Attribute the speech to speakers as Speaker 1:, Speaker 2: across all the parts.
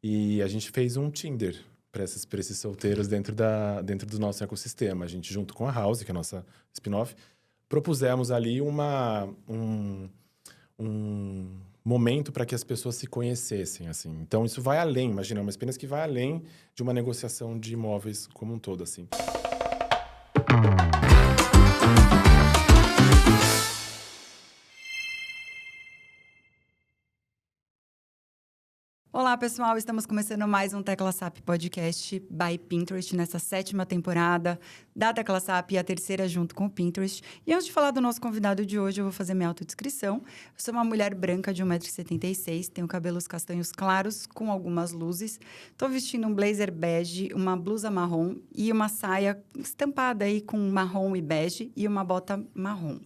Speaker 1: E a gente fez um Tinder para esses solteiros dentro do nosso ecossistema. A gente, junto com a House, que é a nossa spin-off, propusemos ali um momento para que as pessoas se conhecessem, assim. Então, isso vai além, imagina, uma experiência que vai além de uma negociação de imóveis como um todo, assim.
Speaker 2: Olá, pessoal! Estamos começando mais um Tecla SAP Podcast by Pinterest, nessa 7ª temporada da Tecla SAP, a terceira junto com o Pinterest. E antes de falar do nosso convidado de hoje, eu vou fazer minha autodescrição. Eu sou uma mulher branca de 1,76 m, tenho cabelos castanhos claros com algumas luzes. Estou vestindo um blazer bege, uma blusa marrom e uma saia estampada aí com marrom e bege e uma bota marrom.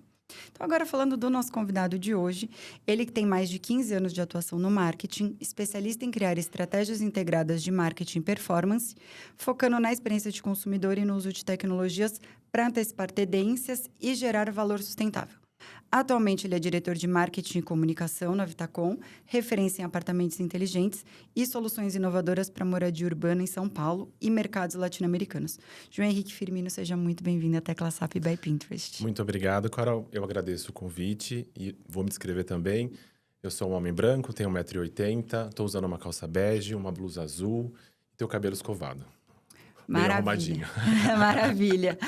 Speaker 2: Então, agora falando do nosso convidado de hoje, ele que tem mais de 15 anos de atuação no marketing, especialista em criar estratégias integradas de marketing e performance, focando na experiência de consumidor e no uso de tecnologias para antecipar tendências e gerar valor sustentável. Atualmente, ele é diretor de marketing e comunicação na Vitacom, referência em apartamentos inteligentes e soluções inovadoras para moradia urbana em São Paulo e mercados latino-americanos. João Henrique Firmino, seja muito bem-vindo à Tecla SAP by Pinterest.
Speaker 1: Muito obrigado, Carol. Eu agradeço o convite e vou me descrever também. Eu sou um homem branco, tenho 1,80 m, estou usando uma calça bege, uma blusa azul e tenho o cabelo escovado. Bem arrumadinho.
Speaker 2: Maravilha.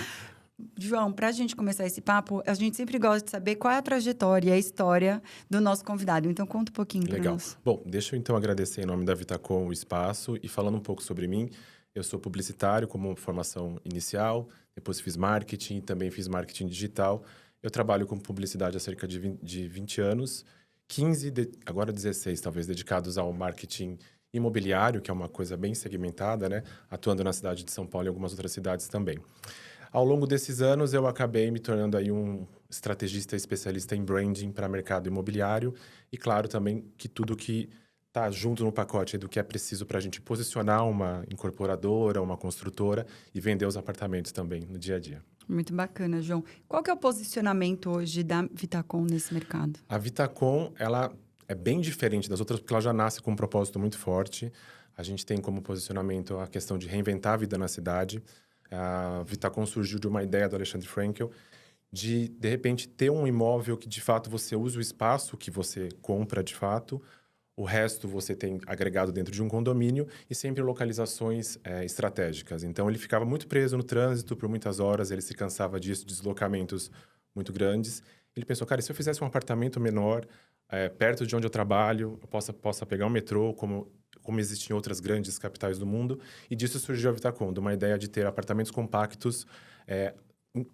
Speaker 2: João, para a gente começar esse papo, a gente sempre gosta de saber qual é a trajetória e a história do nosso convidado. Então, conta um pouquinho para nós.
Speaker 1: Bom, deixa eu então agradecer em nome da Vitacom o espaço e falando um pouco sobre mim. Eu sou publicitário como formação inicial, depois fiz marketing, também fiz marketing digital. Eu trabalho com publicidade há cerca de 20 anos, agora 16 talvez, dedicados ao marketing imobiliário, que é uma coisa bem segmentada, né? Atuando na cidade de São Paulo e algumas outras cidades também. Ao longo desses anos, eu acabei me tornando aí um estrategista especialista em branding para mercado imobiliário. E claro, também que tudo que está junto no pacote do que é preciso para a gente posicionar uma incorporadora, uma construtora e vender os apartamentos também no dia a dia.
Speaker 2: Muito bacana, João. Qual que é o posicionamento hoje da Vitacom nesse mercado?
Speaker 1: A Vitacom, ela é bem diferente das outras porque ela já nasce com um propósito muito forte. A gente tem como posicionamento a questão de reinventar a vida na cidade. A Vitacom surgiu de uma ideia do Alexandre Frankel de repente, ter um imóvel que, de fato, você usa o espaço que você compra, de fato. O resto você tem agregado dentro de um condomínio e sempre localizações estratégicas. Então, ele ficava muito preso no trânsito por muitas horas, ele se cansava disso, deslocamentos muito grandes. Ele pensou, cara, e se eu fizesse um apartamento menor, perto de onde eu trabalho, eu possa pegar um metrô, como existe em outras grandes capitais do mundo. E disso surgiu a Vitacom, de uma ideia de ter apartamentos compactos,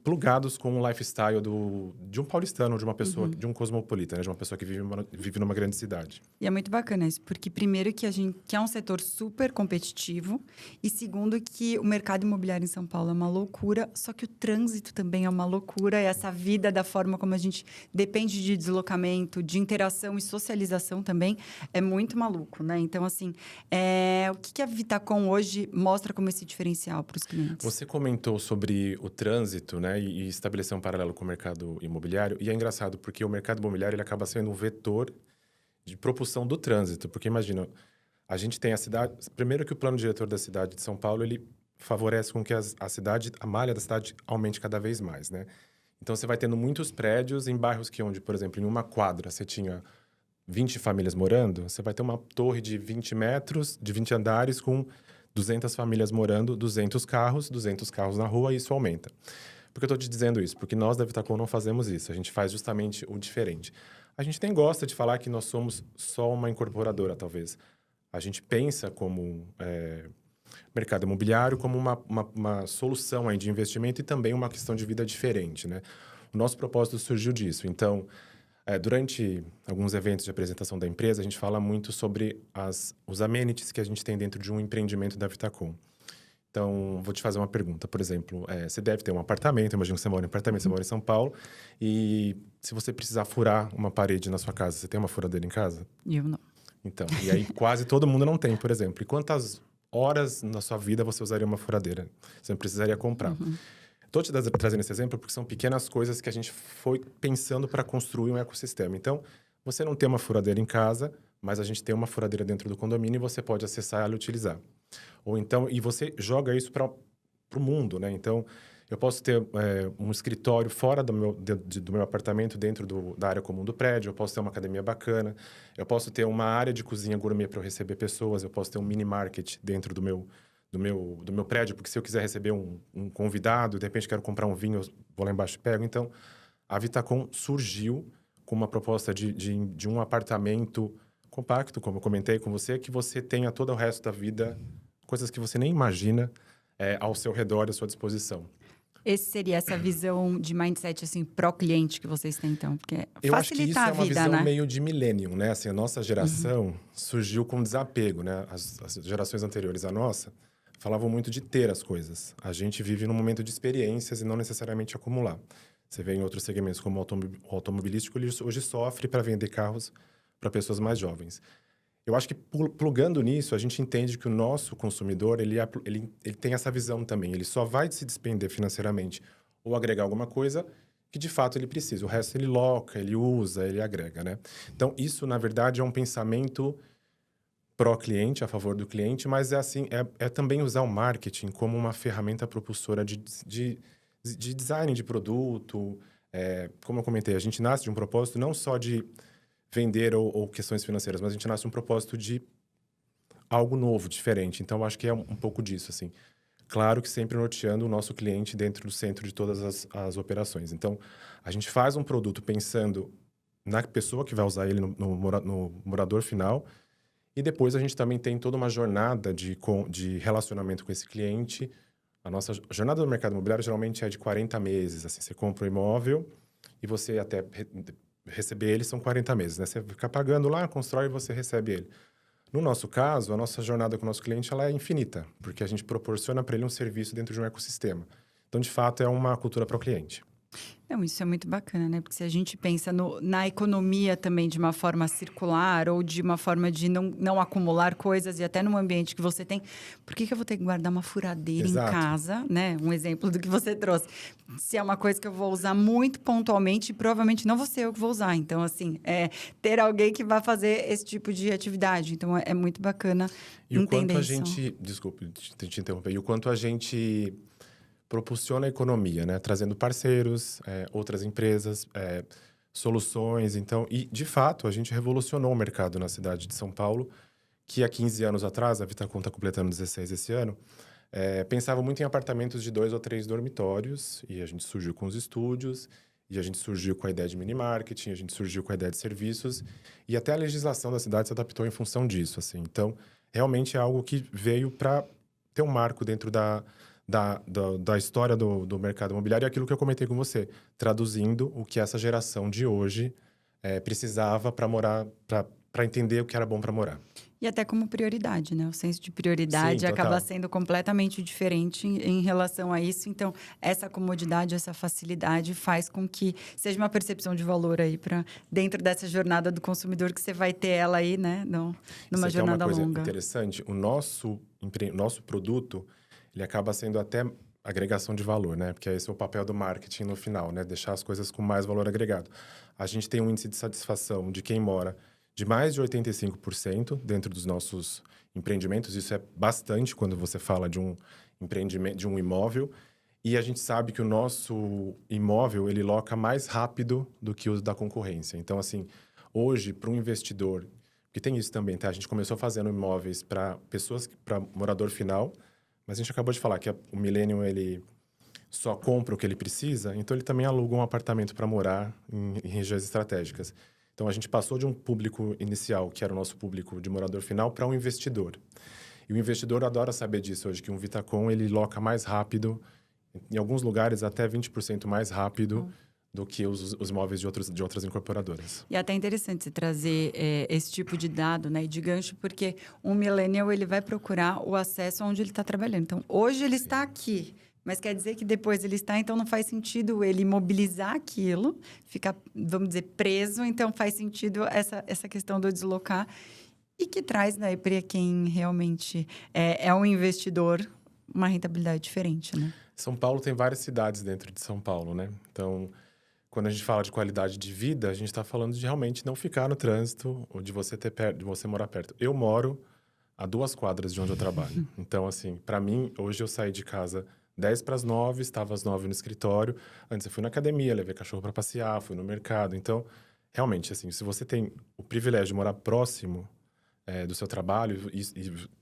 Speaker 1: plugados com o lifestyle de um paulistano, de uma pessoa, de um cosmopolita, né? De uma pessoa que vive numa grande cidade.
Speaker 2: E é muito bacana isso, porque primeiro que que é um setor super competitivo e segundo que o mercado imobiliário em São Paulo é uma loucura, só que o trânsito também é uma loucura e essa vida da forma como a gente depende de deslocamento, de interação e socialização também é muito maluco, né? Então, assim, o que a Vitacom hoje mostra como esse diferencial para os clientes?
Speaker 1: Você comentou sobre o trânsito, né, e estabelecer um paralelo com o mercado imobiliário. E é engraçado, porque o mercado imobiliário ele acaba sendo um vetor de propulsão do trânsito. Porque, imagina, a gente tem a cidade... Primeiro que o plano diretor da cidade de São Paulo, ele favorece com que a malha da cidade aumente cada vez mais, né? Então, você vai tendo muitos prédios em bairros onde, por exemplo, em uma quadra, você tinha 20 famílias morando, você vai ter uma torre de 20 metros, de 20 andares, com 200 famílias morando, 200 carros na rua, e isso aumenta. Por que eu estou te dizendo isso? Porque nós da Vitacom não fazemos isso, a gente faz justamente o diferente. A gente nem gosta de falar que nós somos só uma incorporadora, talvez. A gente pensa como mercado imobiliário como uma solução aí de investimento e também uma questão de vida diferente, né? O nosso propósito surgiu disso. Então, durante alguns eventos de apresentação da empresa, a gente fala muito sobre os amenities que a gente tem dentro de um empreendimento da Vitacom. Então, vou te fazer uma pergunta. Por exemplo, você deve ter um apartamento, imagino que você mora em apartamento, você mora em São Paulo, e se você precisar furar uma parede na sua casa, você tem uma furadeira em casa?
Speaker 2: Eu não.
Speaker 1: Então, e aí quase todo mundo não tem, por exemplo. E quantas horas na sua vida você usaria uma furadeira? Você não precisaria comprar. Estou te trazendo esse exemplo porque são pequenas coisas que a gente foi pensando para construir um ecossistema. Então, você não ter uma furadeira em casa mas a gente tem uma furadeira dentro do condomínio e você pode acessar ela e utilizar. Ou então, e você joga isso para o mundo, né? Então, eu posso ter um escritório fora do meu apartamento, dentro da área comum do prédio. Eu posso ter uma academia bacana. Eu posso ter uma área de cozinha gourmet para eu receber pessoas. Eu posso ter um mini market dentro do meu prédio, porque se eu quiser receber um convidado, de repente quero comprar um vinho, eu vou lá embaixo e pego. Então, a Vitacom surgiu com uma proposta de um apartamento compacto, como eu comentei com você, que você tenha todo o resto da vida, coisas que você nem imagina, ao seu redor e à sua disposição.
Speaker 2: Esse seria essa visão de mindset, assim, pró-cliente que vocês têm, então? Porque
Speaker 1: Eu acho que isso
Speaker 2: facilitar
Speaker 1: é
Speaker 2: a
Speaker 1: uma
Speaker 2: vida,
Speaker 1: visão
Speaker 2: né?
Speaker 1: meio de millennium, né? Assim, a nossa geração surgiu com desapego, né? As gerações anteriores à nossa falavam muito de ter as coisas. A gente vive num momento de experiências e não necessariamente acumular. Você vê em outros segmentos, como o automobilístico, ele hoje sofre para vender carros para pessoas mais jovens. Eu acho que plugando nisso, a gente entende que o nosso consumidor, ele tem essa visão também. Ele só vai se despender financeiramente ou agregar alguma coisa que, de fato, ele precisa. O resto ele loca, ele usa, ele agrega, né? Então, isso, na verdade, é um pensamento pró-cliente, a favor do cliente, mas é também usar o marketing como uma ferramenta propulsora de design de produto. Como eu comentei, a gente nasce de um propósito não só de vender ou questões financeiras, mas a gente nasce um propósito de algo novo, diferente. Então, eu acho que é um pouco disso, assim. Claro que sempre norteando o nosso cliente dentro do centro de todas as operações. Então, a gente faz um produto pensando na pessoa que vai usar ele, no morador final, e depois a gente também tem toda uma jornada de relacionamento com esse cliente. A nossa jornada no mercado imobiliário geralmente é de 40 meses. Assim, você compra um imóvel e você até receber ele são 40 meses, né? Você fica pagando lá, constrói e você recebe ele. No nosso caso, a nossa jornada com o nosso cliente ela é infinita, porque a gente proporciona para ele um serviço dentro de um ecossistema. Então, de fato, é uma cultura para o cliente.
Speaker 2: Não, isso é muito bacana, né? Porque se a gente pensa na economia também de uma forma circular ou de uma forma de não acumular coisas e até no ambiente que você tem, por que eu vou ter que guardar uma furadeira em
Speaker 1: Exato.
Speaker 2: casa, né? Um exemplo do que você trouxe. Se é uma coisa que eu vou usar muito pontualmente, provavelmente não vou ser eu que vou usar. Então, assim, ter alguém que vai fazer esse tipo de atividade. Então, é muito bacana
Speaker 1: E o quanto
Speaker 2: entender
Speaker 1: a
Speaker 2: isso.
Speaker 1: gente... Desculpe te interromper. E o quanto a gente propulsiona a economia, né? Trazendo parceiros, outras empresas, soluções. Então, e, de fato, a gente revolucionou o mercado na cidade de São Paulo, que há 15 anos atrás, a Vitacom está completando 16 esse ano, pensava muito em apartamentos de 2 ou 3 dormitórios, e a gente surgiu com os estúdios, e a gente surgiu com a ideia de mini-marketing, a gente surgiu com a ideia de serviços, e até a legislação da cidade se adaptou em função disso, assim. Então, realmente é algo que veio para ter um marco dentro da história do mercado imobiliário, e aquilo que eu comentei com você, traduzindo o que essa geração de hoje precisava para morar, para entender o que era bom para morar.
Speaker 2: E até como prioridade, né? O senso de prioridade
Speaker 1: Sim,
Speaker 2: acaba
Speaker 1: total.
Speaker 2: sendo completamente diferente em relação a isso. Então, essa comodidade, essa facilidade faz com que seja uma percepção de valor aí para dentro dessa jornada do consumidor que você vai ter ela aí, né? Numa jornada longa.
Speaker 1: Isso é uma coisa interessante. O nosso produto, ele acaba sendo até agregação de valor, né? Porque esse é o papel do marketing no final, né? Deixar as coisas com mais valor agregado. A gente tem um índice de satisfação de quem mora de mais de 85% dentro dos nossos empreendimentos. Isso é bastante quando você fala de um empreendimento, de um imóvel. E a gente sabe que o nosso imóvel, ele loca mais rápido do que o da concorrência. Então, assim, hoje, para um investidor, que tem isso também, tá? A gente começou fazendo imóveis para pessoas, para morador final, mas a gente acabou de falar que o millennial, ele só compra o que ele precisa, então ele também aluga um apartamento para morar em regiões estratégicas. Então, a gente passou de um público inicial, que era o nosso público de morador final, para um investidor. E o investidor adora saber disso hoje, que um Vitacom, ele loca mais rápido, em alguns lugares até 20% mais rápido do que os imóveis de outras incorporadoras.
Speaker 2: E até interessante você trazer esse tipo de dado, né, de gancho, porque um millennial, ele vai procurar o acesso onde ele está trabalhando. Então, hoje ele está aqui, mas quer dizer que depois ele está, então não faz sentido ele mobilizar aquilo, ficar, vamos dizer, preso. Então, faz sentido essa questão do deslocar. E que traz, né, para quem realmente é um investidor, uma rentabilidade diferente, né?
Speaker 1: São Paulo tem várias cidades dentro de São Paulo, né? Então, quando a gente fala de qualidade de vida, a gente está falando de realmente não ficar no trânsito ou de você de você morar perto. Eu moro a 2 quadras de onde eu trabalho. Então, assim, para mim, hoje eu saí de casa 10 para as 9, estava às 9 no escritório. Antes eu fui na academia, levei cachorro para passear, fui no mercado. Então, realmente, assim, se você tem o privilégio de morar próximo do seu trabalho e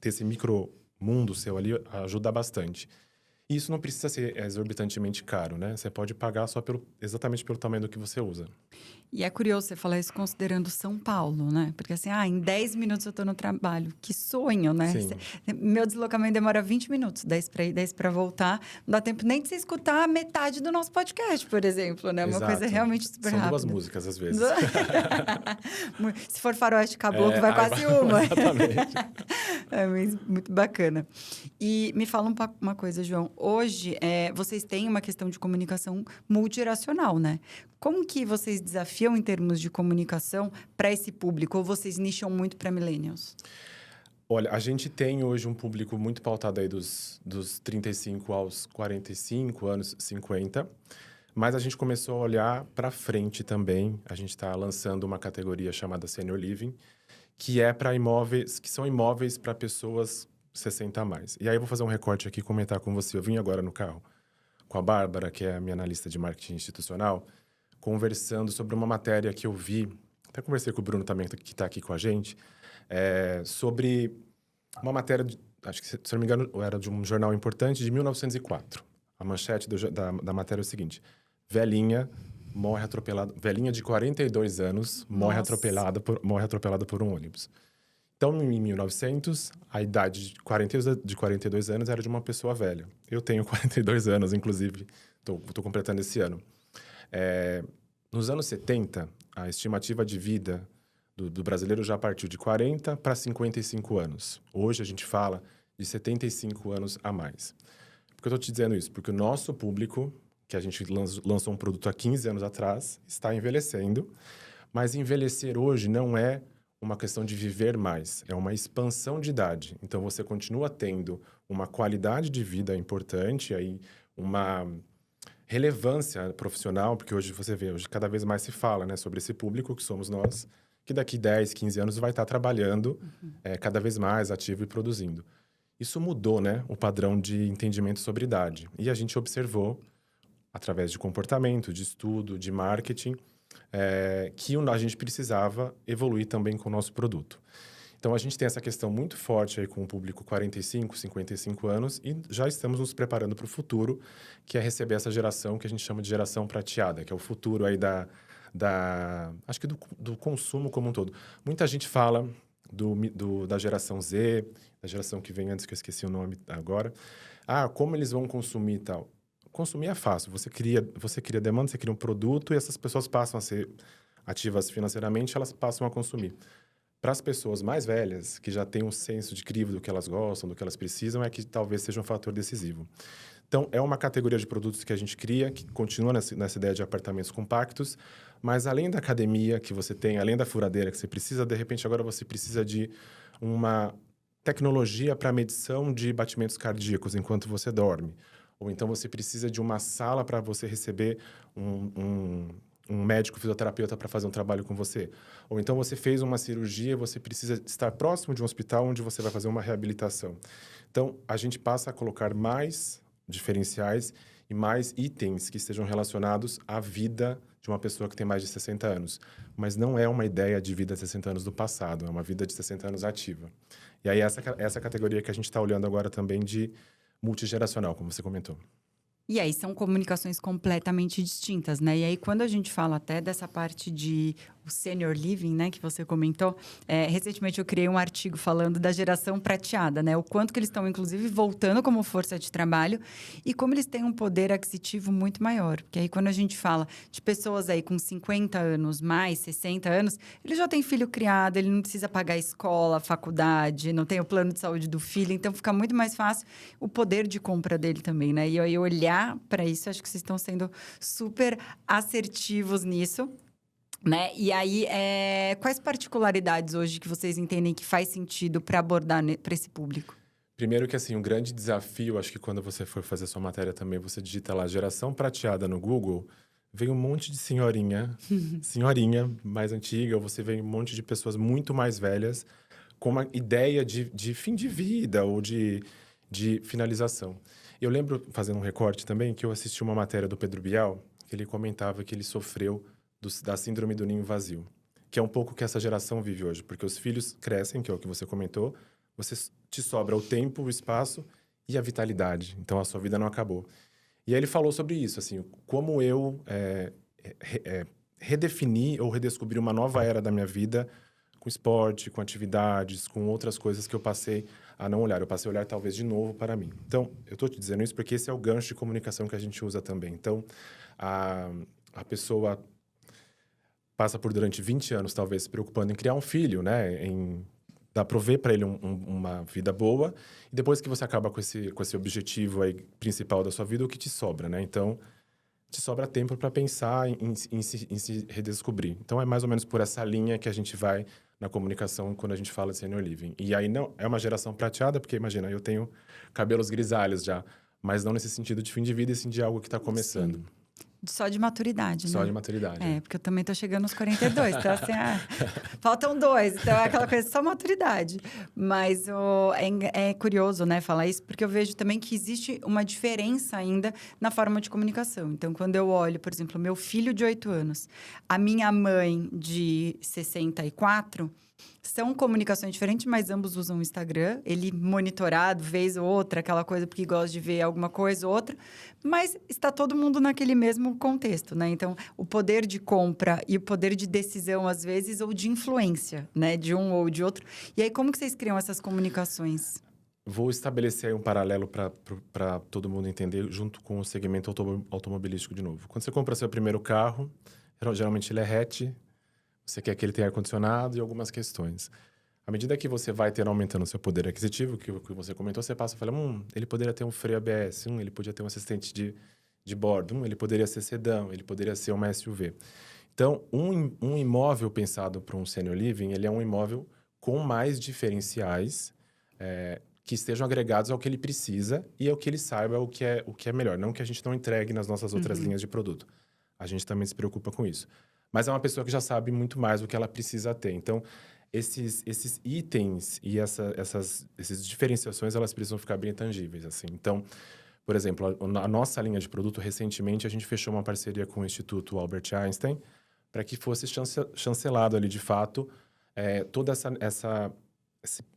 Speaker 1: ter esse micro mundo seu ali, ajuda bastante. E isso não precisa ser exorbitantemente caro, né? Você pode pagar só exatamente pelo tamanho do que você usa.
Speaker 2: E é curioso você falar isso considerando São Paulo, né? Porque assim, em 10 minutos eu tô no trabalho. Que sonho, né?
Speaker 1: Sim.
Speaker 2: Meu deslocamento demora 20 minutos, 10 para ir, 10 para voltar. Não dá tempo nem de você escutar a metade do nosso podcast, por exemplo, né?
Speaker 1: Exato.
Speaker 2: Uma coisa realmente super rápida.
Speaker 1: São 2 músicas, às vezes.
Speaker 2: Se for Faroeste Caboclo, vai quase uma.
Speaker 1: Exatamente.
Speaker 2: É muito bacana. E me fala uma coisa, João. Hoje, vocês têm uma questão de comunicação multigeracional, né? Como que vocês desafiam em termos de comunicação para esse público? Ou vocês nicham muito para millennials?
Speaker 1: Olha, a gente tem hoje um público muito pautado aí dos 35 aos 45 anos, 50. Mas a gente começou a olhar para frente também. A gente está lançando uma categoria chamada Senior Living, que é para imóveis, que são imóveis para pessoas 60 a mais. E aí eu vou fazer um recorte aqui e comentar com você. Eu vim agora no carro com a Bárbara, que é a minha analista de marketing institucional, conversando sobre uma matéria que eu vi, até conversei com o Bruno também, que está aqui com a gente, sobre uma matéria, acho que, se não me engano, era de um jornal importante de 1904. A manchete da matéria é o seguinte: velhinha morre atropelada, velhinha de 42 anos morre atropelada por um ônibus. Então, em 1900, a idade de 42 anos era de uma pessoa velha. Eu tenho 42 anos, inclusive, estou completando esse ano. Nos anos 70, a estimativa de vida do brasileiro já partiu de 40 para 55 anos. Hoje, a gente fala de 75 anos a mais. Por que eu estou te dizendo isso? Porque o nosso público, que a gente lançou um produto há 15 anos atrás, está envelhecendo. Mas envelhecer hoje não é uma questão de viver mais, é uma expansão de idade. Então, você continua tendo uma qualidade de vida importante, aí uma relevância profissional, porque hoje você vê, hoje cada vez mais se fala, né, sobre esse público que somos nós, que daqui 10, 15 anos vai estar trabalhando cada vez mais ativo e produzindo. Isso mudou, né, o padrão de entendimento sobre idade. E a gente observou, através de comportamento, de estudo, de marketing, que a gente precisava evoluir também com o nosso produto. Então, a gente tem essa questão muito forte aí com o público 45, 55 anos e já estamos nos preparando para o futuro, que é receber essa geração que a gente chama de geração prateada, que é o futuro aí acho que do consumo como um todo. Muita gente fala da geração Z, da geração que vem antes, que eu esqueci o nome agora. Como eles vão consumir e tal. Consumir é fácil. Você cria demanda, você cria um produto e essas pessoas passam a ser ativas financeiramente, elas passam a consumir. Para as pessoas mais velhas, que já têm um senso de crivo do que elas gostam, do que elas precisam, é que talvez seja um fator decisivo. Então, é uma categoria de produtos que a gente cria, que continua nessa ideia de apartamentos compactos, mas além da academia que você tem, além da furadeira que você precisa, de repente agora você precisa de uma tecnologia para medição de batimentos cardíacos enquanto você dorme. Ou então você precisa de uma sala para você receber um médico fisioterapeuta para fazer um trabalho com você. Ou então você fez uma cirurgia e você precisa estar próximo de um hospital onde você vai fazer uma reabilitação. Então, a gente passa a colocar mais diferenciais e mais itens que estejam relacionados à vida de uma pessoa que tem mais de 60 anos. Mas não é uma ideia de vida de 60 anos do passado, é uma vida de 60 anos ativa. E aí, essa categoria que a gente está olhando agora também de multigeracional, como você comentou.
Speaker 2: E aí, são comunicações completamente distintas, né? E aí, quando a gente fala até dessa parte de o senior living, né, que você comentou, recentemente eu criei um artigo falando da geração prateada, né? O quanto que eles estão, inclusive, voltando como força de trabalho e como eles têm um poder aquisitivo muito maior. Porque aí, quando a gente fala de pessoas aí com 50 anos, mais 60 anos, ele já tem filho criado, ele não precisa pagar escola, faculdade, não tem o plano de saúde do filho, então fica muito mais fácil o poder de compra dele também, né? E aí, olhar para isso, acho que vocês estão sendo super assertivos nisso. Né? E aí, quais particularidades hoje que vocês entendem que faz sentido para abordar para esse público?
Speaker 1: Primeiro que, assim, um grande desafio, acho que quando você for fazer sua matéria também, você digita lá geração prateada no Google, vem um monte de senhorinha mais antiga, ou você vê um monte de pessoas muito mais velhas com uma ideia de fim de vida ou de finalização. Eu lembro, fazendo um recorte também, que eu assisti uma matéria do Pedro Bial, que ele comentava que ele sofreu da síndrome do ninho vazio, que é um pouco o que essa geração vive hoje, porque os filhos crescem, que é o que você comentou, te sobra o tempo, o espaço e a vitalidade. Então, a sua vida não acabou. E aí ele falou sobre isso, assim, como eu redefini ou redescobri uma nova era da minha vida com esporte, com atividades, com outras coisas que eu passei a não olhar. Eu passei a olhar talvez de novo para mim. Então, eu estou te dizendo isso porque esse é o gancho de comunicação que a gente usa também. Então, a pessoa passa por durante 20 anos, talvez, se preocupando em criar um filho, né? Em dar prover para ele uma vida boa. E depois que você acaba com esse objetivo aí principal da sua vida, o que te sobra, né? Então, te sobra tempo para pensar em se redescobrir. Então, é mais ou menos por essa linha que a gente vai na comunicação quando a gente fala de senior living. E aí, não é uma geração prateada, porque, imagina, eu tenho cabelos grisalhos já, mas não nesse sentido de fim de vida, e sim de algo que está começando.
Speaker 2: Sim. Só de maturidade, né?
Speaker 1: Só de maturidade.
Speaker 2: Porque eu também tô chegando aos 42, então assim, faltam 2, então é aquela coisa, só maturidade. Mas é curioso, né, falar isso, porque eu vejo também que existe uma diferença ainda na forma de comunicação. Então, quando eu olho, por exemplo, meu filho de 8 anos, a minha mãe de 64... São comunicações diferentes, mas ambos usam o Instagram. Ele monitorado, vez ou outra, aquela coisa porque gosta de ver alguma coisa ou outra. Mas está todo mundo naquele mesmo contexto, né? Então, o poder de compra e o poder de decisão, às vezes, ou de influência, né? De um ou de outro. E aí, como que vocês criam essas comunicações?
Speaker 1: Vou estabelecer aí um paralelo para todo mundo entender, junto com o segmento automobilístico de novo. Quando você compra seu primeiro carro, geralmente ele é hatch. Você quer que ele tenha ar-condicionado e algumas questões. À medida que você vai aumentando o seu poder aquisitivo, que você comentou, você passa e fala, ele poderia ter um freio ABS, ele podia ter um assistente de bordo, ele poderia ser sedã, ele poderia ser uma SUV. Então, um imóvel pensado para um senior living, ele é um imóvel com mais diferenciais que estejam agregados ao que ele precisa e ao que ele saiba o que é melhor. Não que a gente não entregue nas nossas outras linhas de produto. A gente também se preocupa com isso. Mas é uma pessoa que já sabe muito mais o que ela precisa ter. Então, esses itens e essas diferenciações, elas precisam ficar bem tangíveis, assim. Então, por exemplo, a nossa linha de produto, recentemente, a gente fechou uma parceria com o Instituto Albert Einstein para que fosse chancelado ali, de fato, todo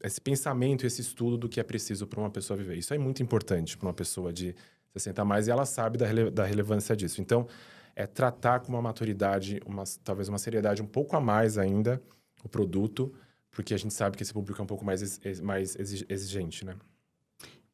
Speaker 1: esse pensamento, esse estudo do que é preciso para uma pessoa viver. Isso é muito importante para uma pessoa de 60 a mais e ela sabe da relevância disso. Então, tratar com uma maturidade, talvez uma seriedade um pouco a mais ainda o produto, porque a gente sabe que esse público é um pouco mais exigente, né?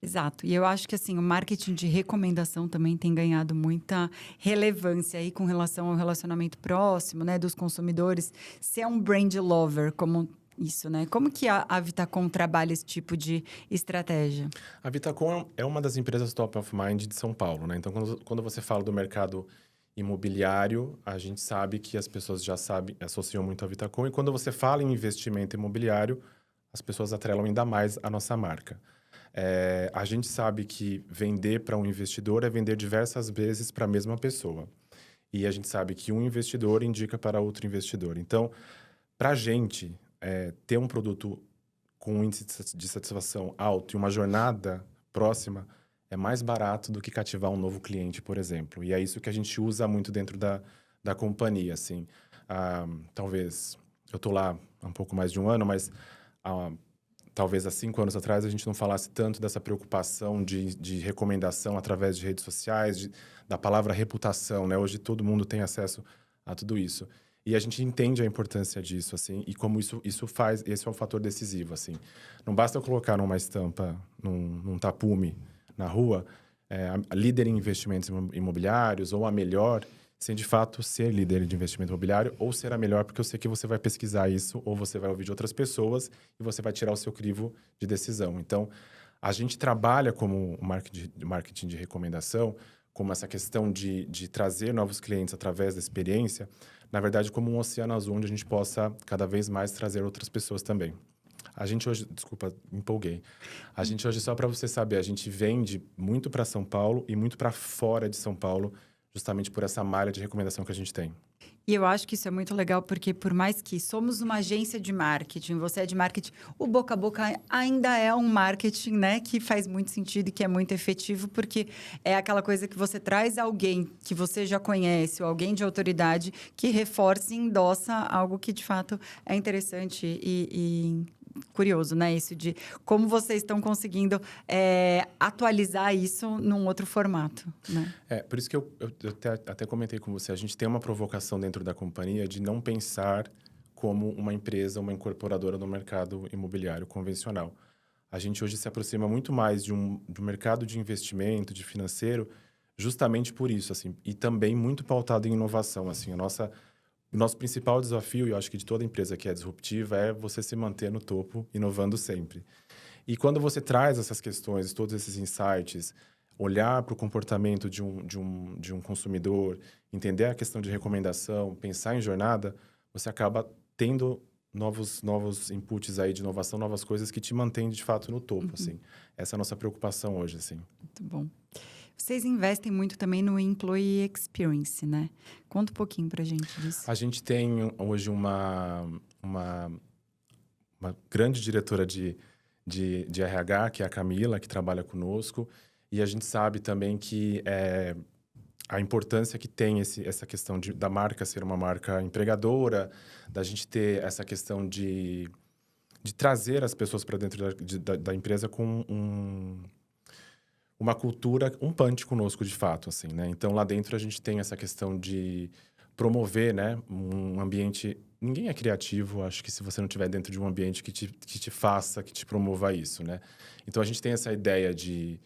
Speaker 2: Exato. E eu acho que, assim, o marketing de recomendação também tem ganhado muita relevância aí com relação ao relacionamento próximo, né, dos consumidores. Ser um brand lover, como isso, né? Como que a Vitacom trabalha esse tipo de estratégia?
Speaker 1: A Vitacom é uma das empresas top of mind de São Paulo, né? Então, quando você fala do mercado imobiliário, a gente sabe que as pessoas já associam muito a Vitacom. E quando você fala em investimento imobiliário, as pessoas atrelam ainda mais a nossa marca. A gente sabe que vender para um investidor é vender diversas vezes para a mesma pessoa. E a gente sabe que um investidor indica para outro investidor. Então, para a gente ter um produto com um índice de satisfação alto e uma jornada próxima, é mais barato do que cativar um novo cliente, por exemplo. E é isso que a gente usa muito dentro da companhia, assim. Talvez, eu estou lá há um pouco mais de um ano, mas talvez há 5 anos atrás a gente não falasse tanto dessa preocupação de recomendação através de redes sociais, da palavra reputação, né? Hoje todo mundo tem acesso a tudo isso. E a gente entende a importância disso, assim, e como isso faz, esse é um fator decisivo, assim. Não basta eu colocar numa estampa, num tapume, na rua, a líder em investimentos imobiliários ou a melhor, sem de fato ser líder de investimento imobiliário ou ser a melhor, porque eu sei que você vai pesquisar isso ou você vai ouvir de outras pessoas e você vai tirar o seu crivo de decisão. Então, a gente trabalha como marketing de recomendação, como essa questão de trazer novos clientes através da experiência, na verdade, como um oceano azul onde a gente possa cada vez mais trazer outras pessoas também. A gente hoje, desculpa, me empolguei. A gente hoje, só para você saber, a gente vende muito para São Paulo e muito para fora de São Paulo, justamente por essa malha de recomendação que a gente tem.
Speaker 2: E eu acho que isso é muito legal, porque por mais que somos uma agência de marketing, você é de marketing, o boca a boca ainda é um marketing, né? Que faz muito sentido e que é muito efetivo, porque é aquela coisa que você traz alguém que você já conhece, ou alguém de autoridade, que reforça e endossa algo que, de fato, é interessante e curioso, né? Isso de como vocês estão conseguindo atualizar isso num outro formato, né?
Speaker 1: Por isso que eu até comentei com você, a gente tem uma provocação dentro da companhia de não pensar como uma empresa, uma incorporadora no mercado imobiliário convencional. A gente hoje se aproxima muito mais de um mercado de investimento, de financeiro, justamente por isso, assim, e também muito pautado em inovação, assim, o nosso principal desafio, e eu acho que de toda empresa que é disruptiva, é você se manter no topo, inovando sempre. E quando você traz essas questões, todos esses insights, olhar para o comportamento de um consumidor, entender a questão de recomendação, pensar em jornada, você acaba tendo novos inputs aí de inovação, novas coisas que te mantêm, de fato, no topo, assim. Essa é a nossa preocupação hoje, assim.
Speaker 2: Muito bom. Vocês investem muito também no Employee Experience, né? Conta um pouquinho pra gente disso.
Speaker 1: A gente tem hoje uma grande diretora de RH, que é a Camila, que trabalha conosco. E a gente sabe também que a importância que tem essa questão da marca ser uma marca empregadora, da gente ter essa questão de trazer as pessoas para dentro da empresa com uma cultura, um punch conosco, de fato, assim, né? Então, lá dentro, a gente tem essa questão de promover, né? Um ambiente... Ninguém é criativo, acho que se você não estiver dentro de um ambiente que te faça, que te promova isso, né? Então, a gente tem essa ideia de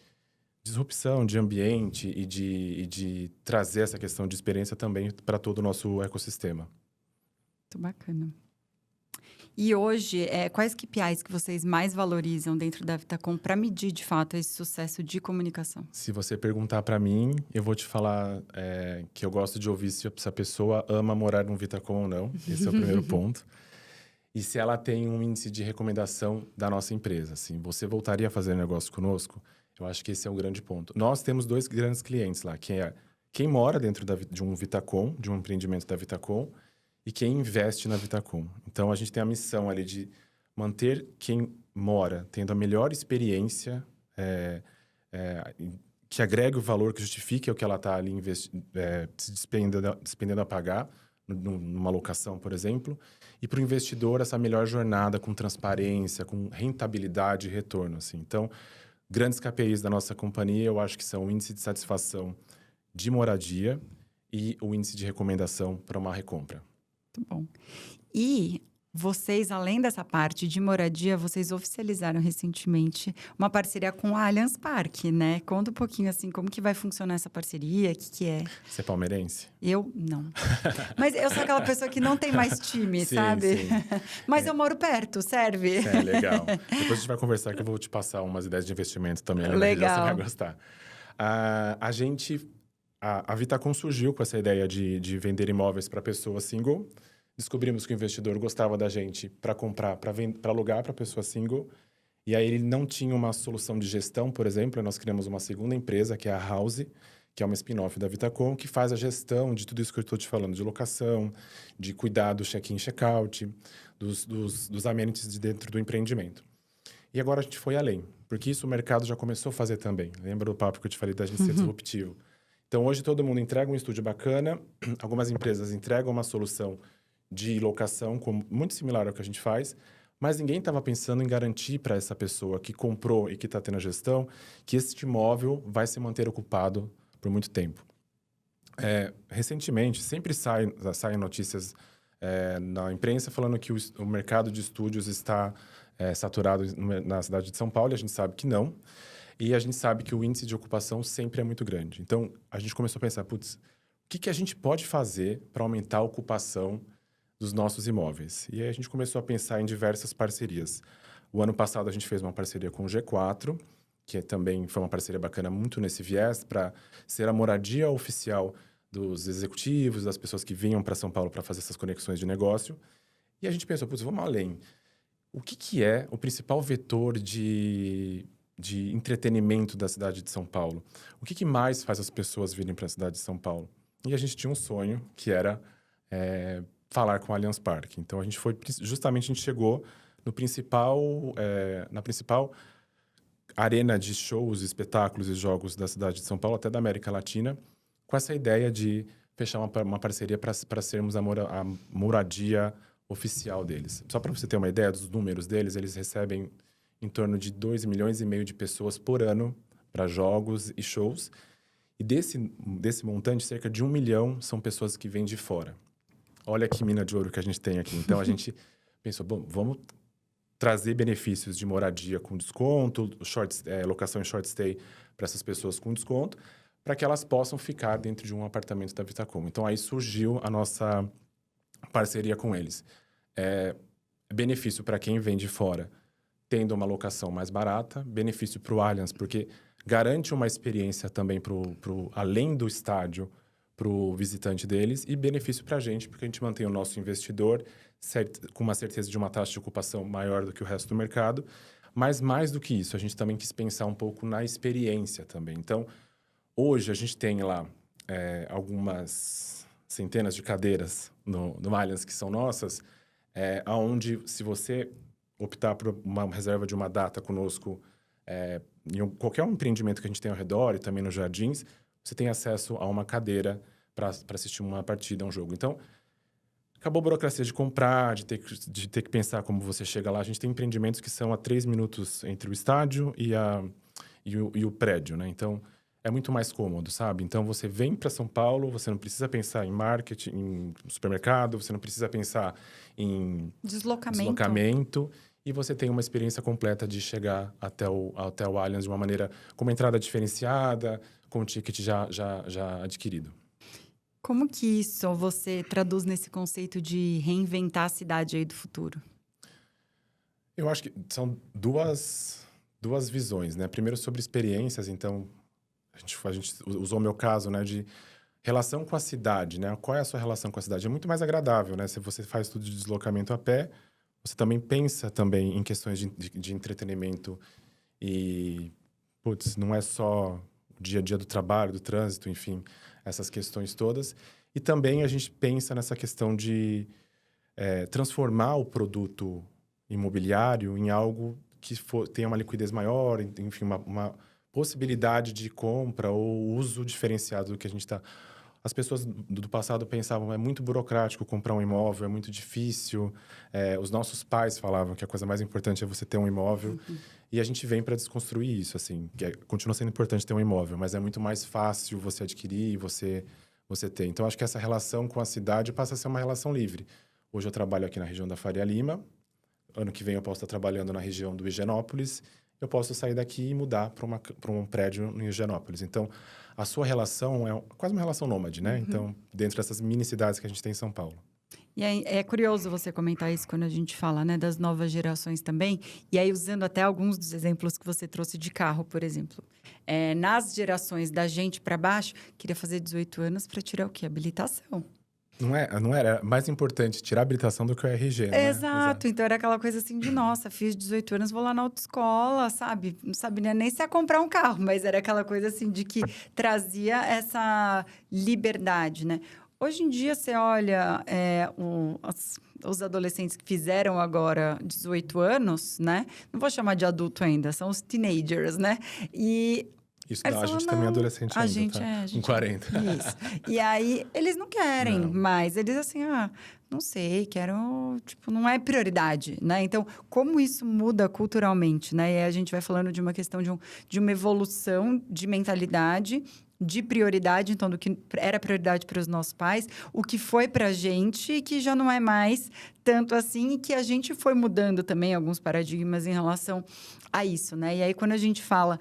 Speaker 1: disrupção de ambiente e de trazer essa questão de experiência também para todo o nosso ecossistema.
Speaker 2: Muito bacana. E hoje, quais KPIs que vocês mais valorizam dentro da Vitacom para medir, de fato, esse sucesso de comunicação?
Speaker 1: Se você perguntar para mim, eu vou te falar que eu gosto de ouvir se a pessoa ama morar num Vitacom ou não. Esse é o primeiro ponto. E se ela tem um índice de recomendação da nossa empresa. Assim, você voltaria a fazer negócio conosco? Eu acho que esse é o grande ponto. Nós temos 2 grandes clientes lá, que é quem mora dentro de um Vitacom, de um empreendimento da Vitacom, e quem investe na Vitacom. Então, a gente tem a missão ali de manter quem mora tendo a melhor experiência, que agregue o valor, que justifique o que ela está ali se despendendo a pagar, numa locação, por exemplo. E para o investidor, essa melhor jornada com transparência, com rentabilidade e retorno. Assim. Então, grandes KPIs da nossa companhia, eu acho que são o índice de satisfação de moradia e o índice de recomendação para uma recompra.
Speaker 2: Muito bom. E vocês, além dessa parte de moradia, vocês oficializaram recentemente uma parceria com a Allianz Parque, né? Conta um pouquinho, assim, como que vai funcionar essa parceria, o que é?
Speaker 1: Você é palmeirense?
Speaker 2: Eu, não. Mas eu sou aquela pessoa que não tem mais time,
Speaker 1: Sim,
Speaker 2: sabe?
Speaker 1: sim.
Speaker 2: Mas eu moro perto, serve?
Speaker 1: Legal. Depois a gente vai conversar que eu vou te passar umas ideias de investimento também.
Speaker 2: Legal.
Speaker 1: Você vai gostar. A Vitacom surgiu com essa ideia de vender imóveis para pessoa single. Descobrimos que o investidor gostava da gente para comprar, para alugar para pessoa single. E aí ele não tinha uma solução de gestão, por exemplo. Nós criamos uma segunda empresa, que é a House, que é uma spin-off da Vitacom, que faz a gestão de tudo isso que eu estou te falando, de locação, de cuidar do check-in, check-out, dos amenities de dentro do empreendimento. E agora a gente foi além, porque isso o mercado já começou a fazer também. Lembra do papo que eu te falei da gente ser disruptivo? Então, hoje todo mundo entrega um estúdio bacana, algumas empresas entregam uma solução de locação muito similar ao que a gente faz, mas ninguém estava pensando em garantir para essa pessoa que comprou e que está tendo a gestão que este imóvel vai se manter ocupado por muito tempo. Recentemente, sempre saem notícias na imprensa falando que o mercado de estúdios está saturado na cidade de São Paulo, e a gente sabe que não. E a gente sabe que o índice de ocupação sempre é muito grande. Então, a gente começou a pensar, putz, o que a gente pode fazer para aumentar a ocupação dos nossos imóveis? E aí a gente começou a pensar em diversas parcerias. O ano passado, a gente fez uma parceria com o G4, que também foi uma parceria bacana muito nesse viés, para ser a moradia oficial dos executivos, das pessoas que vinham para São Paulo para fazer essas conexões de negócio. E a gente pensou, putz, vamos além. O que é o principal vetor de entretenimento da cidade de São Paulo? O que mais faz as pessoas virem para a cidade de São Paulo? E a gente tinha um sonho, que era falar com o Allianz Parque. Então, a gente chegou no na principal arena de shows, espetáculos e jogos da cidade de São Paulo, até da América Latina, com essa ideia de fechar uma parceria para sermos a moradia oficial deles. Só para você ter uma ideia dos números deles, eles recebem em torno de 2,5 milhões de pessoas por ano para jogos e shows. E desse montante, cerca de 1 milhão são pessoas que vêm de fora. Olha que mina de ouro que a gente tem aqui. Então, a gente pensou, bom, vamos trazer benefícios de moradia com desconto, locação em short stay para essas pessoas com desconto, para que elas possam ficar dentro de um apartamento da Vitacom. Então, aí surgiu a nossa parceria com eles. Benefício para quem vem de fora, tendo uma locação mais barata, benefício para o Allianz, porque garante uma experiência também além do estádio, para o visitante deles, e benefício para a gente, porque a gente mantém o nosso investidor com uma certeza de uma taxa de ocupação maior do que o resto do mercado. Mas mais do que isso, a gente também quis pensar um pouco na experiência também. Então, hoje a gente tem lá algumas centenas de cadeiras no Allianz que são nossas, onde, se você optar por uma reserva de uma data conosco, em qualquer empreendimento que a gente tem ao redor e também nos jardins, você tem acesso a uma cadeira para assistir uma partida, um jogo. Então, acabou a burocracia de comprar, de ter que pensar como você chega lá. A gente tem empreendimentos que são a 3 minutos entre o estádio e o prédio, né? Então, é muito mais cômodo, sabe? Então, você vem para São Paulo, você não precisa pensar em marketing, em supermercado, você não precisa pensar em deslocamento. E você tem uma experiência completa de chegar até o Allianz de uma maneira com uma entrada diferenciada, com o ticket já adquirido.
Speaker 2: Como que isso você traduz nesse conceito de reinventar a cidade aí do futuro?
Speaker 1: Eu acho que são duas visões, né? Primeiro, sobre experiências. Então, a gente usou o meu caso, né? De relação com a cidade, né? Qual é a sua relação com a cidade? É muito mais agradável, né? Se você faz tudo de deslocamento a pé, você também pensa também em questões de entretenimento e, não é só o dia a dia do trabalho, do trânsito, enfim, essas questões todas. E também a gente pensa nessa questão de transformar o produto imobiliário em algo que tenha uma liquidez maior, enfim, uma possibilidade de compra ou uso diferenciado do que a gente está... As pessoas do passado pensavam, é muito burocrático comprar um imóvel, é muito difícil. Os nossos pais falavam que a coisa mais importante é você ter um imóvel. Uhum. E a gente vem para desconstruir isso, assim. Continua sendo importante ter um imóvel, mas é muito mais fácil você adquirir, você ter. Então, acho que essa relação com a cidade passa a ser uma relação livre. Hoje eu trabalho aqui na região da Faria Lima. Ano que vem eu posso estar trabalhando na região do Higienópolis. Eu posso sair daqui e mudar para um prédio no Higienópolis. Então, a sua relação é quase uma relação nômade, né? Uhum. Então, dentro dessas mini cidades que a gente tem em São Paulo.
Speaker 2: E aí, é curioso você comentar isso quando a gente fala, né, das novas gerações também. E aí, usando até alguns dos exemplos que você trouxe de carro, por exemplo. Nas gerações da gente para baixo, queria fazer 18 anos para tirar o quê? Habilitação.
Speaker 1: Não era mais importante tirar a habilitação do que o RG, né?
Speaker 2: Exato. Então, era aquela coisa assim de, nossa, fiz 18 anos, vou lá na autoescola, sabe? Não sabia nem se ia comprar um carro, mas era aquela coisa assim de que trazia essa liberdade, né? Hoje em dia, você olha os adolescentes que fizeram agora 18 anos, né? Não vou chamar de adulto ainda, são os teenagers, né? E...
Speaker 1: Isso, a gente também é adolescente ainda,
Speaker 2: gente,
Speaker 1: tá?
Speaker 2: A gente
Speaker 1: com 40.
Speaker 2: Isso. E aí, eles não querem mais. Eles assim, não sei, quero... Tipo, não é prioridade, né? Então, como isso muda culturalmente, né? E aí a gente vai falando de uma questão de uma evolução de mentalidade, de prioridade, então, do que era prioridade para os nossos pais, o que foi para a gente e que já não é mais tanto assim, e que a gente foi mudando também alguns paradigmas em relação a isso, né? E aí, quando a gente fala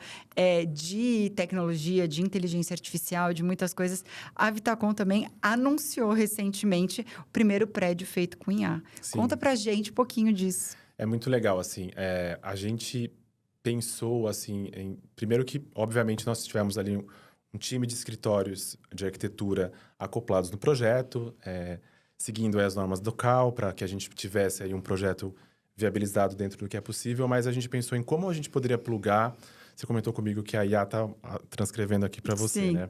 Speaker 2: de tecnologia, de inteligência artificial, de muitas coisas, a Vitacom também anunciou recentemente o primeiro prédio feito com IA. Sim. Conta pra gente um pouquinho disso.
Speaker 1: É muito legal, assim, a gente pensou, assim, primeiro que, obviamente, nós tivemos ali um time de escritórios de arquitetura acoplados no projeto, seguindo as normas do CAL, para que a gente tivesse aí um projeto viabilizado dentro do que é possível, mas a gente pensou em como a gente poderia plugar. Você comentou comigo que a IA está transcrevendo aqui para você, Sim. né?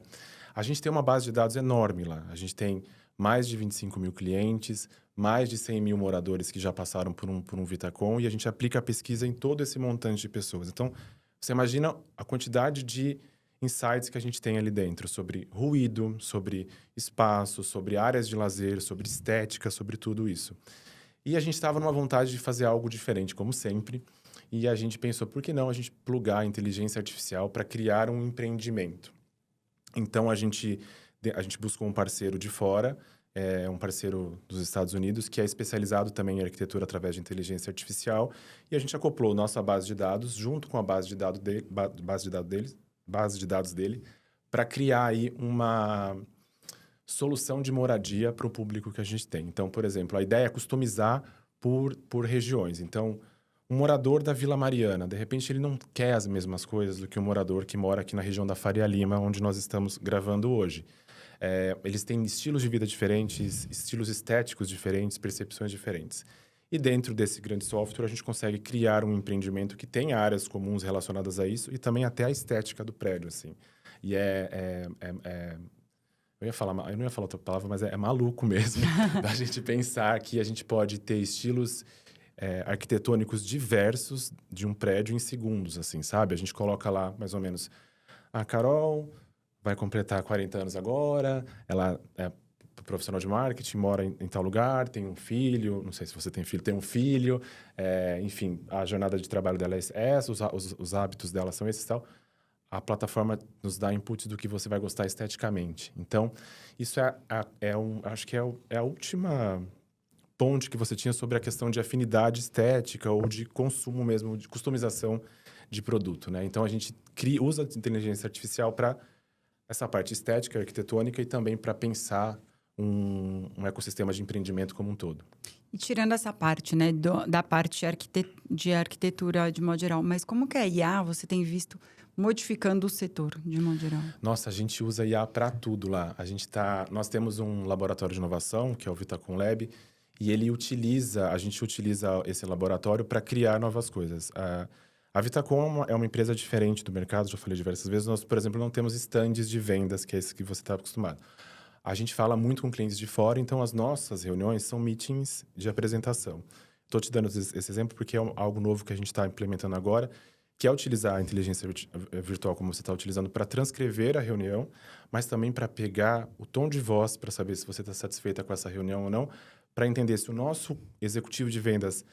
Speaker 1: A gente tem uma base de dados enorme lá. A gente tem mais de 25 mil clientes, mais de 100 mil moradores que já passaram por um Vitacom e a gente aplica a pesquisa em todo esse montante de pessoas. Então, você imagina a quantidade de insights que a gente tem ali dentro sobre ruído, sobre espaço, sobre áreas de lazer, sobre estética, sobre tudo isso. E a gente estava numa vontade de fazer algo diferente, como sempre, e a gente pensou, por que não a gente plugar a inteligência artificial para criar um empreendimento? Então, a gente buscou um parceiro de fora, um parceiro dos Estados Unidos, que é especializado também em arquitetura através de inteligência artificial, e a gente acoplou nossa base de dados junto com a base de dados dele, para criar aí uma solução de moradia para o público que a gente tem. Então, por exemplo, a ideia é customizar por regiões. Então, um morador da Vila Mariana, de repente, ele não quer as mesmas coisas do que um morador que mora aqui na região da Faria Lima, onde nós estamos gravando hoje. Eles têm estilos de vida diferentes, estilos estéticos diferentes, percepções diferentes. E dentro desse grande software, a gente consegue criar um empreendimento que tem áreas comuns relacionadas a isso e também até a estética do prédio, assim. E eu não ia falar outra palavra, mas é maluco mesmo da gente pensar que a gente pode ter estilos arquitetônicos diversos de um prédio em segundos, assim, sabe? A gente coloca lá, mais ou menos, a Carol vai completar 40 anos agora, ela é profissional de marketing, mora em tal lugar, tem um filho, não sei se você tem filho, tem um filho, enfim, a jornada de trabalho dela é essa, os hábitos dela são esses e tal. A plataforma nos dá inputs do que você vai gostar esteticamente. Então, isso acho que é a última ponte que você tinha sobre a questão de afinidade estética ou de consumo mesmo, de customização de produto, né? Então, a gente usa a inteligência artificial para essa parte estética, arquitetônica e também para pensar um ecossistema de empreendimento como um todo.
Speaker 2: E tirando essa parte, né, da parte de arquitetura de modo geral, mas como que a IA você tem visto modificando o setor de modo geral?
Speaker 1: Nossa, a gente usa IA para tudo lá. Nós temos um laboratório de inovação, que é o Vitacom Lab, e a gente utiliza esse laboratório para criar novas coisas. A Vitacom é uma empresa diferente do mercado, já falei diversas vezes. Nós, por exemplo, não temos estandes de vendas, que é esse que você está acostumado. A gente fala muito com clientes de fora, então as nossas reuniões são meetings de apresentação. Estou te dando esse exemplo porque é algo novo que a gente está implementando agora, que é utilizar a inteligência virtual como você está utilizando para transcrever a reunião, mas também para pegar o tom de voz para saber se você está satisfeita com essa reunião ou não, para entender se o nosso executivo de vendas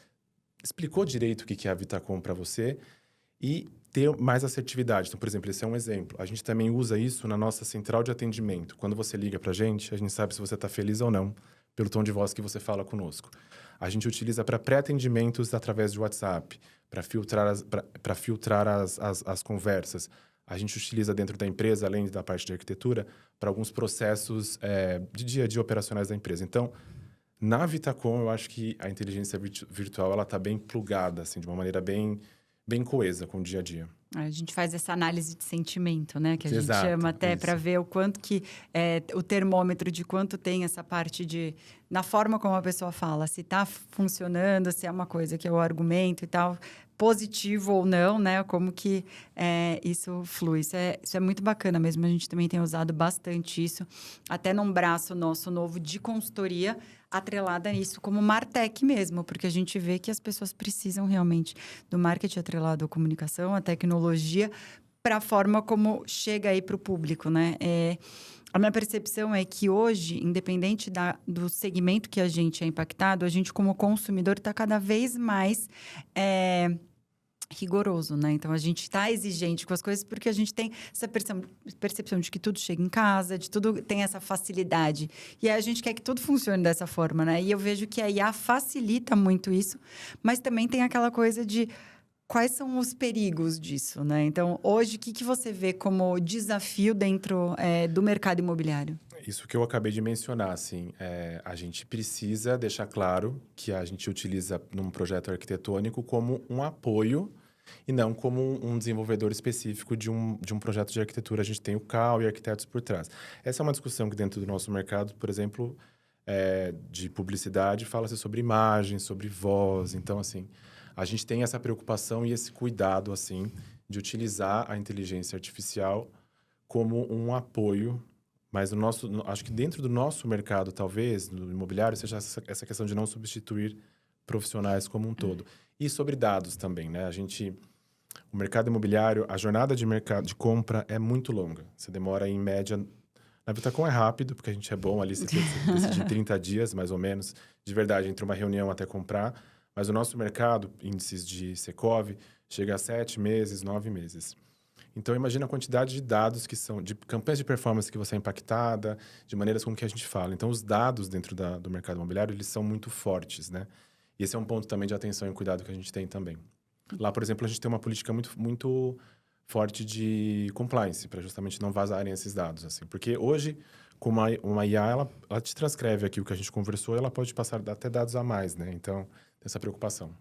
Speaker 1: explicou direito o que é a Vitacom para você e ter mais assertividade. Então, por exemplo, esse é um exemplo. A gente também usa isso na nossa central de atendimento. Quando você liga para a gente sabe se você está feliz ou não pelo tom de voz que você fala conosco. A gente utiliza para pré-atendimentos através de WhatsApp, para filtrar as conversas. A gente utiliza dentro da empresa, além da parte de arquitetura, para alguns processos de dia a dia operacionais da empresa. Então, na Vitacom, eu acho que a inteligência virtual ela está bem plugada, assim, de uma maneira bem coesa com o dia a dia.
Speaker 2: A gente faz essa análise de sentimento, né? Que a gente
Speaker 1: Exato,
Speaker 2: chama até
Speaker 1: isso.
Speaker 2: para ver o quanto que o termômetro de quanto tem essa parte na forma como a pessoa fala, se está funcionando, se é uma coisa que é o argumento e tal, positivo ou não, né? Como que isso flui. Isso é muito bacana mesmo. A gente também tem usado bastante isso, até num braço nosso novo de consultoria, atrelada nisso como Martech mesmo, porque a gente vê que as pessoas precisam realmente do marketing atrelado à comunicação, à tecnologia, para a forma como chega aí para o público, né? A minha percepção é que hoje, independente do segmento que a gente é impactado, a gente como consumidor está cada vez mais rigoroso, né? Então, a gente está exigente com as coisas porque a gente tem essa percepção de que tudo chega em casa, de tudo tem essa facilidade. E aí, a gente quer que tudo funcione dessa forma, né? E eu vejo que a IA facilita muito isso, mas também tem aquela coisa de quais são os perigos disso, né? Então, hoje, o que você vê como desafio dentro do mercado imobiliário?
Speaker 1: Isso que eu acabei de mencionar, assim, a gente precisa deixar claro que a gente utiliza num projeto arquitetônico como um apoio e não como um desenvolvedor específico de um projeto de arquitetura. A gente tem o CAL e arquitetos por trás. Essa é uma discussão que dentro do nosso mercado, por exemplo, de publicidade, fala-se sobre imagem, sobre voz. Então, assim, a gente tem essa preocupação e esse cuidado, assim, de utilizar a inteligência artificial como um apoio Mas acho que dentro do nosso mercado, talvez, no imobiliário, seja essa questão de não substituir profissionais como um todo. E sobre dados também, né? O mercado imobiliário, a jornada de mercado de compra é muito longa. Você demora, em média... Na Vitacom é rápido, porque a gente é bom ali, você decide em 30 dias, mais ou menos, de verdade, entre uma reunião até comprar. Mas o nosso mercado, índices de Secov, chega a 7 meses, 9 meses. Então, imagina a quantidade de dados que são... De campanhas de performance que você é impactada, de maneiras com que a gente fala. Então, os dados dentro do mercado imobiliário, eles são muito fortes, né? E esse é um ponto também de atenção e cuidado que a gente tem também. Lá, por exemplo, a gente tem uma política muito forte de compliance, para justamente não vazarem esses dados, assim. Porque hoje, com uma IA, ela te transcreve aqui o que a gente conversou e ela pode passar até dados a mais, né? Então, tem essa preocupação.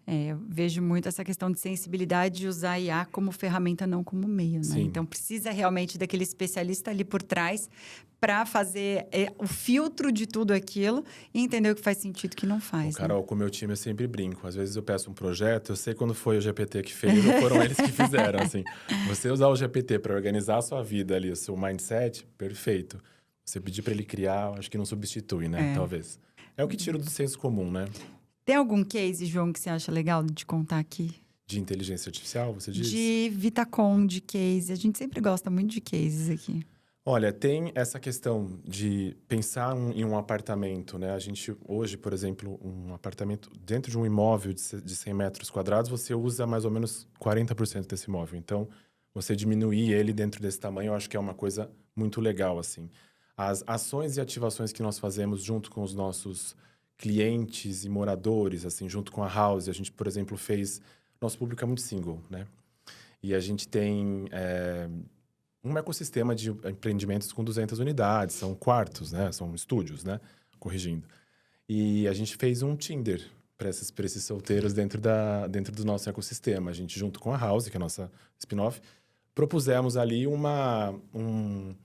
Speaker 2: Eu vejo muito essa questão de sensibilidade de usar a IA como ferramenta, não como meio, né?
Speaker 1: Sim.
Speaker 2: Então, precisa realmente daquele especialista ali por trás para fazer o filtro de tudo aquilo e entender o que faz sentido e o que não faz.
Speaker 1: Carol, com o meu time eu sempre brinco. Às vezes eu peço um projeto, eu sei quando foi o GPT que fez ou foram eles que fizeram, assim. Você usar o GPT para organizar a sua vida ali, o seu mindset, perfeito. Você pedir para ele criar, acho que não substitui, né? Talvez. É o que tira do senso comum, né?
Speaker 2: Tem algum case, João, que você acha legal de contar aqui?
Speaker 1: De inteligência artificial, você diz?
Speaker 2: De Vitacom, de case. A gente sempre gosta muito de cases aqui.
Speaker 1: Olha, tem essa questão de pensar em um apartamento, né? A gente, hoje, por exemplo, um apartamento dentro de um imóvel de 100 metros quadrados, você usa mais ou menos 40% desse imóvel. Então, você diminuir ele dentro desse tamanho, eu acho que é uma coisa muito legal, assim. As ações e ativações que nós fazemos junto com os nossos clientes e moradores, assim, junto com a House. A gente, por exemplo, fez... Nosso público é muito single, né? E a gente tem um ecossistema de empreendimentos com 200 unidades. São quartos, né? São estúdios, né? Corrigindo. E a gente fez um Tinder para esses solteiros dentro do nosso ecossistema. A gente, junto com a House, que é a nossa spin-off, propusemos ali um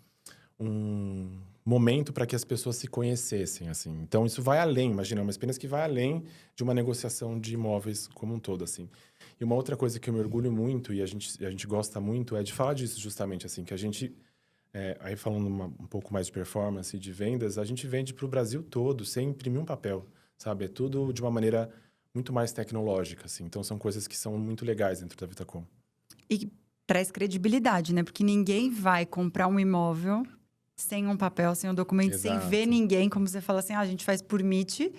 Speaker 1: momento para que as pessoas se conhecessem, assim. Então, isso vai além, imagina, é uma experiência que vai além de uma negociação de imóveis como um todo, assim. E uma outra coisa que eu me orgulho muito, e a gente gosta muito, é de falar disso justamente, assim, que a gente... aí falando um pouco mais de performance e de vendas, a gente vende para o Brasil todo, sem imprimir um papel, sabe? É tudo de uma maneira muito mais tecnológica, assim. Então, são coisas que são muito legais dentro da Vitacom.
Speaker 2: E traz credibilidade, né? Porque ninguém vai comprar um imóvel sem um papel, sem um documento,
Speaker 1: Exato.
Speaker 2: sem ver ninguém. Como você fala assim, a gente faz por Meet.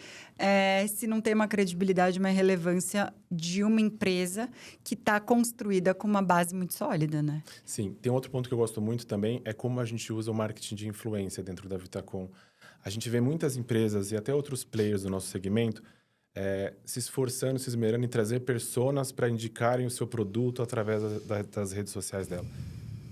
Speaker 2: Se não tem uma credibilidade, uma relevância de uma empresa que está construída com uma base muito sólida, né?
Speaker 1: Sim. Tem outro ponto que eu gosto muito também, é como a gente usa o marketing de influência dentro da Vitacom. A gente vê muitas empresas e até outros players do nosso segmento se esforçando, se esmerando em trazer personas para indicarem o seu produto através das redes sociais dela.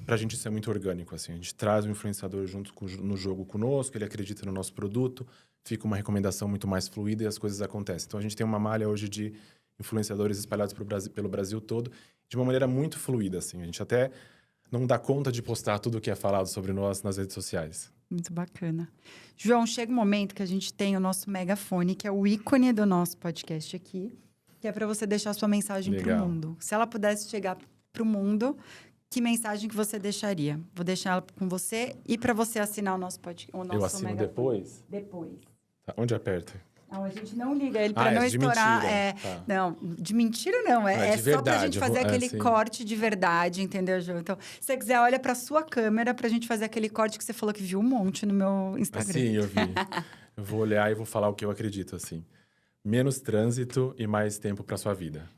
Speaker 1: Pra gente isso é muito orgânico, assim. A gente traz o influenciador junto no jogo conosco, ele acredita no nosso produto, fica uma recomendação muito mais fluida e as coisas acontecem. Então, a gente tem uma malha hoje de influenciadores espalhados pelo Brasil todo, de uma maneira muito fluida, assim. A gente até não dá conta de postar tudo o que é falado sobre nós nas redes sociais.
Speaker 2: Muito bacana. João, chega um momento que a gente tem o nosso megafone, que é o ícone do nosso podcast aqui, que é para você deixar sua mensagem para o mundo. Se ela pudesse chegar para o mundo... Que mensagem que você deixaria? Vou deixar ela com você e para você assinar o nosso podcast.
Speaker 1: Eu assino megafone. Depois?
Speaker 2: Depois.
Speaker 1: Tá. Onde aperta?
Speaker 2: Não, a gente não liga ele para não estourar.
Speaker 1: Tá.
Speaker 2: Não, de mentira não. É
Speaker 1: de
Speaker 2: só para a gente fazer aquele
Speaker 1: sim.
Speaker 2: corte de verdade, entendeu, João? Então, se você quiser, olha para sua câmera para a gente fazer aquele corte que você falou que viu um monte no meu Instagram.
Speaker 1: Sim, eu vi. Eu vou olhar e vou falar o que eu acredito, assim. Menos trânsito e mais tempo para sua vida.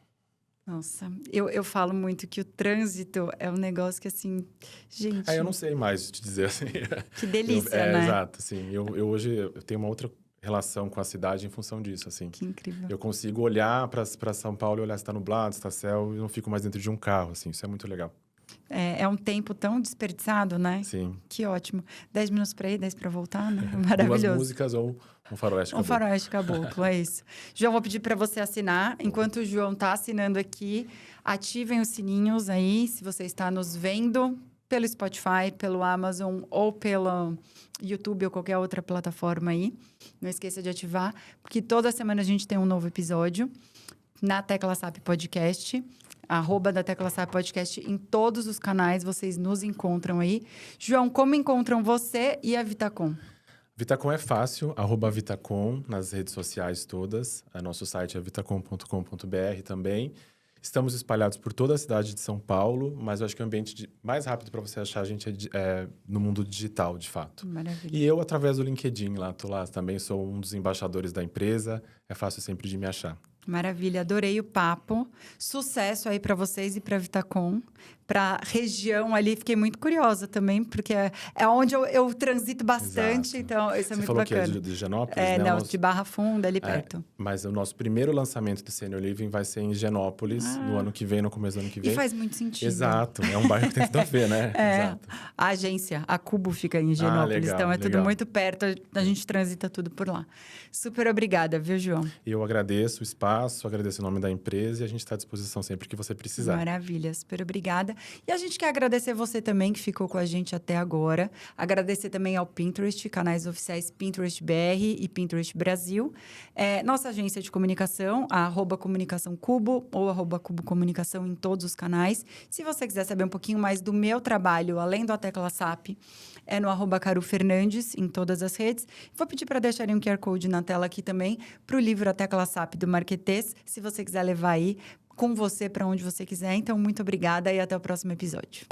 Speaker 2: Nossa, eu falo muito que o trânsito é um negócio que, assim, gente...
Speaker 1: eu não sei mais te dizer, assim.
Speaker 2: Que delícia, né?
Speaker 1: Exato, assim. Eu hoje eu tenho uma outra relação com a cidade em função disso, assim.
Speaker 2: Que incrível.
Speaker 1: Eu consigo olhar para São Paulo e olhar se está nublado, se está céu, e não fico mais dentro de um carro, assim. Isso é muito legal.
Speaker 2: É um tempo tão desperdiçado, né?
Speaker 1: Sim.
Speaker 2: Que ótimo. 10 minutos para ir, 10 para voltar, né? Maravilhoso.
Speaker 1: 2 músicas ou um faroeste caboclo.
Speaker 2: Um faroeste caboclo, é isso. João, vou pedir para você assinar. Enquanto o João está assinando aqui, ativem os sininhos aí, se você está nos vendo pelo Spotify, pelo Amazon ou pelo YouTube ou qualquer outra plataforma aí. Não esqueça de ativar, porque toda semana a gente tem um novo episódio na Tecla SAP Podcast. Da Tecla SAP Podcast em todos os canais, vocês nos encontram aí. João, como encontram você e a Vitacom?
Speaker 1: Vitacom é fácil, @Vitacom nas redes sociais todas. Nosso site é vitacom.com.br também. Estamos espalhados por toda a cidade de São Paulo, mas eu acho que o ambiente mais rápido para você achar a gente é no mundo digital, de fato.
Speaker 2: Maravilha.
Speaker 1: E eu, através do LinkedIn, tô lá também, sou um dos embaixadores da empresa. É fácil sempre de me achar.
Speaker 2: Maravilha, adorei o papo. Sucesso aí para vocês e para Vitacom. Para região ali, fiquei muito curiosa também, porque é onde eu transito bastante,
Speaker 1: Exato.
Speaker 2: então isso é
Speaker 1: Você
Speaker 2: muito
Speaker 1: falou
Speaker 2: bacana.
Speaker 1: que é de Higienópolis, né?
Speaker 2: Não, de Barra Funda, ali perto.
Speaker 1: Mas o nosso primeiro lançamento do Senior Living vai ser em Higienópolis, no ano que vem, no começo do ano que vem.
Speaker 2: E faz muito sentido.
Speaker 1: Exato, é um bairro que tem tudo a ver, né? Exato.
Speaker 2: A agência, a Cubo fica em Higienópolis,
Speaker 1: legal,
Speaker 2: então é tudo
Speaker 1: legal.
Speaker 2: muito perto, a gente transita tudo por lá. Super obrigada, viu, João?
Speaker 1: Eu agradeço o espaço, agradeço o nome da empresa e a gente está à disposição sempre que você precisar.
Speaker 2: Maravilha, super obrigada. E a gente quer agradecer você também que ficou com a gente até agora. Agradecer também ao Pinterest, canais oficiais Pinterest BR e Pinterest Brasil. Nossa agência de comunicação, a @comunicação Cubo ou @Cubo Comunicação em todos os canais. Se você quiser saber um pouquinho mais do meu trabalho, além do A Tecla SAP, é no @Caru Fernandes em todas as redes. Vou pedir para deixarem um QR Code na tela aqui também para o livro A Tecla SAP do Marquetês, se você quiser levar aí com você para onde você quiser. Então, muito obrigada e até o próximo episódio.